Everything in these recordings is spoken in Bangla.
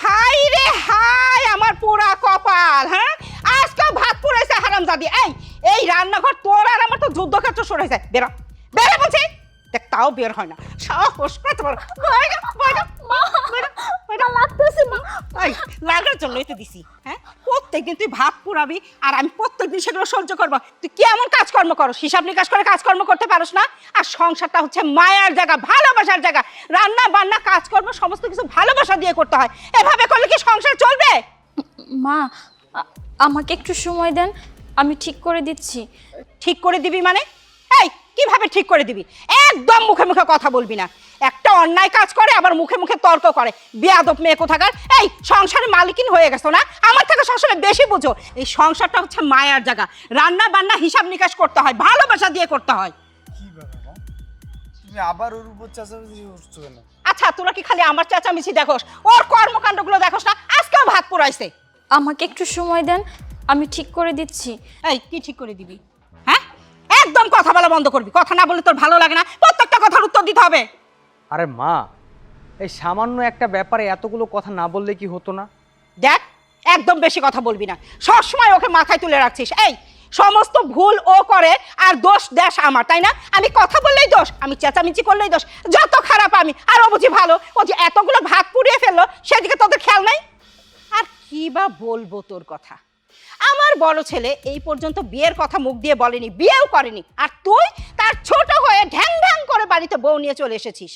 হাই রে হাই, আমার পোড়া কপাল। হ্যাঁ, আজকে ভাত পুড়াইছে হারামজাদি। এই রান্নাঘর তোর আর আমার তো যুদ্ধক্ষেত্র সরে যায়। বেরো বেরো বলছি। দেখ, তাও বের হয় না। সাহস করে তোমার লাগতেছে মা। লাগার জন্যই তো দিছি। হ্যাঁ, প্রত্যেকদিন তুই ভাত পুরাবি আর আমি প্রত্যেকদিন সেগুলো সহ্য করবো। তুই কি এমন কাজকর্ম করো? হিসাব নিকাশ করে কাজকর্ম করতে পারোস না? আর সংসারটা হচ্ছে মায়ার জায়গা, ভালোবাসার জায়গা। রান্না বান্না কাজকর্ম সমস্ত কিছু ভালোবাসা দিয়ে করতে হয়। এভাবে করলে কি সংসার চলবে? মা, আমাকে একটু সময় দেন, আমি ঠিক করে দিচ্ছি। ঠিক করে দিবি মানে? এই, কিভাবে ঠিক করে দিবি? একদম মুখে মুখে কথা বলবি না। একটা অন্যায় কাজ করে আবার মুখে মুখে তর্ক করে। বেয়াদব মেয়ে কোথাকার। এই, সংসারের মালিকিন হয়ে গেছো না? আমার থেকে সবসময় বেশি বুঝো। এই সংসারটা হচ্ছে মায়ার জায়গা। রান্না বান্না হিসাব নিকাশ করতে হয়, ভালোবাসা দিয়ে করতে হয়। কি ব্যাপার মা, তুমি আবার ওর উপর চেঁচামেচি করছো কেন? আচ্ছা, তোরা কি খালি আমার চেঁচামেচি দেখোস? ওর কর্মকাণ্ডগুলো দেখোস না? আজকেও ভাত পোড়াইছে। আমাকে একটু সময় দেন, আমি ঠিক করে দিচ্ছি। এই, কি ঠিক করে দিবি? হ্যাঁ, একদম কথা বলা বন্ধ করবি। কথা না বলে তোর ভালো লাগে না? প্রত্যেকটা কথার উত্তর দিতে হবে। আরে মা, এই সামান্য একটা ব্যাপারে এতগুলো কথা না বললে কি হতো না? দেখ, একদম বেশি কথা বলবি না। সবসময় ওকে মাথায় তুলে রাখছিস। এই, সমস্ত ভুল ও করে আর দোষ দেশ আমার, তাই না? আমি কথা বললেই দোষ, আমি চেঁচামেচি করলেই দোষ। যত খারাপ আমি। আর ও বুঝি ভালো। ও যে এতগুলো ভাত পুড়িয়ে ফেললো, সেদিকে তোদের খেয়াল নাই। আর কি বা বলবো তোর কথা? আমার বড় ছেলে এই পর্যন্ত বিয়ের কথা মুখ দিয়ে বলেনি, বিয়েও করেনি। আর তুই তার ছোট হয়ে ঢ্যাং ঢ্যাং করে বাড়িতে বউ নিয়ে চলে এসেছিস।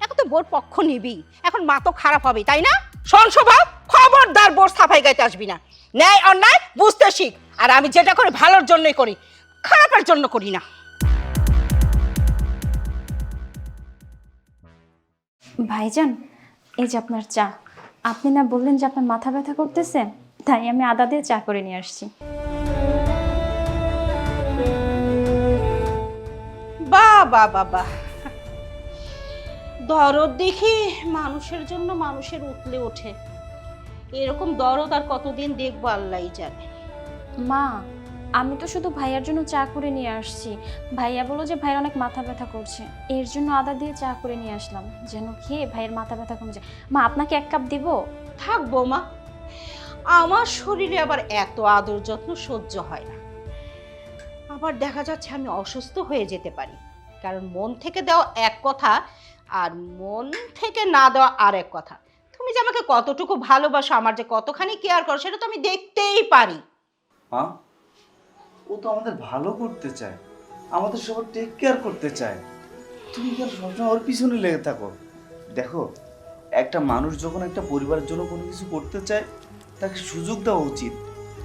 এখন তো বোর পক্ষ নিবি। এখন মা তো খারাপ হবে, তাই না? শোন স্বভাব, খবরদার বোর সাফাই গাইতে আসবি না। ন্যায় অন্যায় বুঝতে শিখ। আর আমি যেটা করি ভালোর জন্যই করি, খারাপের জন্য করি না। ভাইজান, এই যে আপনার চা। আপনি না বললেন যে আপনার মাথা ব্যথা করতেছে, তাই আমি আদা দিয়ে চা করে নিয়ে আসছি। বাবা বাবা, দরদ দেখি মানুষের জন্য মানুষের উতলে ওঠে। এরকম দরদ আর কতদিন দেখবো আল্লাহই জানে। মা, আমি তো শুধু ভাইয়ার জন্য চা করে নিয়ে আসছি। ভাইয়া বললো যে ভাইয়ের অনেক মাথা ব্যথা করছে, এর জন্য আদা দিয়ে চা করে নিয়ে আসলাম, যেন খেয়ে ভাইয়ের মাথা ব্যথা কমে যায়। মা, আপনাকে 1 কাপ দিব? থাকবো মা, আমার শরীরে আবার এত আদর যত্ন সহ্য হয় না। আবার দেখা যাচ্ছে আমি অসুস্থ হয়ে যেতে পারি। কারণ মন থেকে দেওয়া এক কথা আর মন থেকে না দেওয়া আর এক কথা। তুমি যে আমাকে কতটুকু ভালোবাসো, আমার যে কতখানি কেয়ার করো, সেটা তো আমি দেখতেই পারি। মা, ও তো আমাদের ভালো করতে চায়, আমাদের সবার টেক কেয়ার করতে চায়। তুমি কেন সবসময় ওর পিছনে লেগে থাকো? দেখো, একটা মানুষ যখন একটা পরিবারের জন্য কোনো কিছু করতে চায়, তাকে সুযোগ দেওয়া উচিত।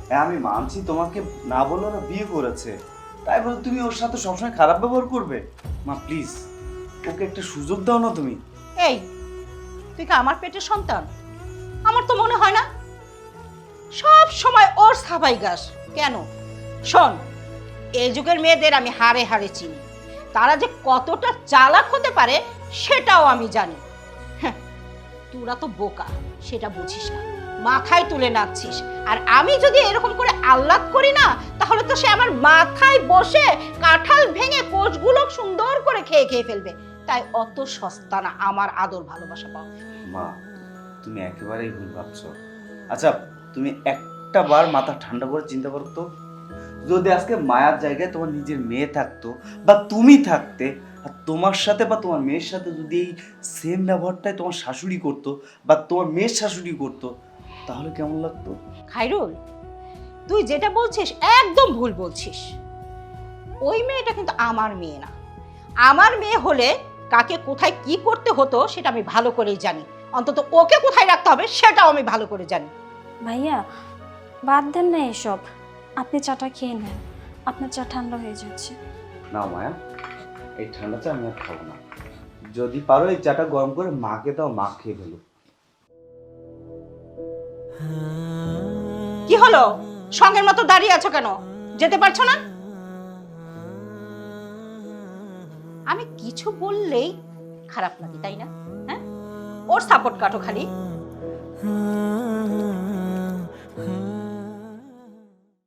হ্যাঁ, আমি মানছি তোমাকে না বলে ওরা বিয়ে করেছে, তাই বলে তুমি ওর সাথে সবসময় খারাপ ব্যবহার করবে? মা প্লিজ, ওকে একটা সুযোগ দাও না তুমি। এই, তুই কি আমার পেটের সন্তান? আমার তো মনে হয় না। সব সময় ওর সাবাই গাছ কেন? শোন, এই যুগের মেয়েদের আমি হাড়ে হাড়ে চিনি। তারা যে কতটা চালাক হতে পারে সেটাও আমি জানি। হ্যাঁ, তোরা তো বোকা, সেটা বুঝিস না, মাথায় তুলে নাচছিস। আর আমি যদি এরকম করে আহ্লাদ করি না, তাহলে তো সে আমার মাথায় বসে কাঁঠাল ভেঙে কোষগুলো সুন্দর করে খেয়ে খেয়ে ফেলবে। তাই অত সস্তা না আমার আদর ভালোবাসা পাওয়া। মা, তুমি একেবারেই ভুল ভাবছো। আচ্ছা, তুমি একটা বার মাথা ঠান্ডা করে চিন্তা করো তো, যদি আজকে মায়ার জায়গায় তোমার নিজের মেয়ে থাকতো বা তুমি থাকতে, আর তোমার সাথে বা তোমার মেয়ের সাথে যদি এই সেম ব্যবহারটাই তোমার শাশুড়ি করতো বা তোমার মেয়ের শাশুড়ি করতো, তাহলে কেমন লাগতো? খায়রুল, তুই যেটা বলছিস একদম ভুল বলছিস। ওই মেয়েটা কিন্তু আমার মেয়ে না। আমার মেয়ে হলে কাকে কোথায় কি করতে হতো সেটা আমি ভালো করেই জানি। অন্তত ওকে কোথায় রাখতে হবে সেটাও আমি ভালো করে জানি। ভাইয়া, বাদ দেন না এসব, আপনি চাটা খেয়ে নেন, আপনার চা ঠান্ডা হয়ে যাচ্ছে। না মায়া, এই ঠান্ডা চা আমি আর খাবো না। যদি পারো এই চাটা গরম করে মাকে দাও, মা খেয়ে ফেলো। কি হলো? সঙ্গের মতো দাঁড়িয়ে আছো কেন? যেতে পারছো না? আমি কিছু বললেই খারাপ লাগে, তাই না? হ্যাঁ, ওর সাপোর্ট কাটো খালি।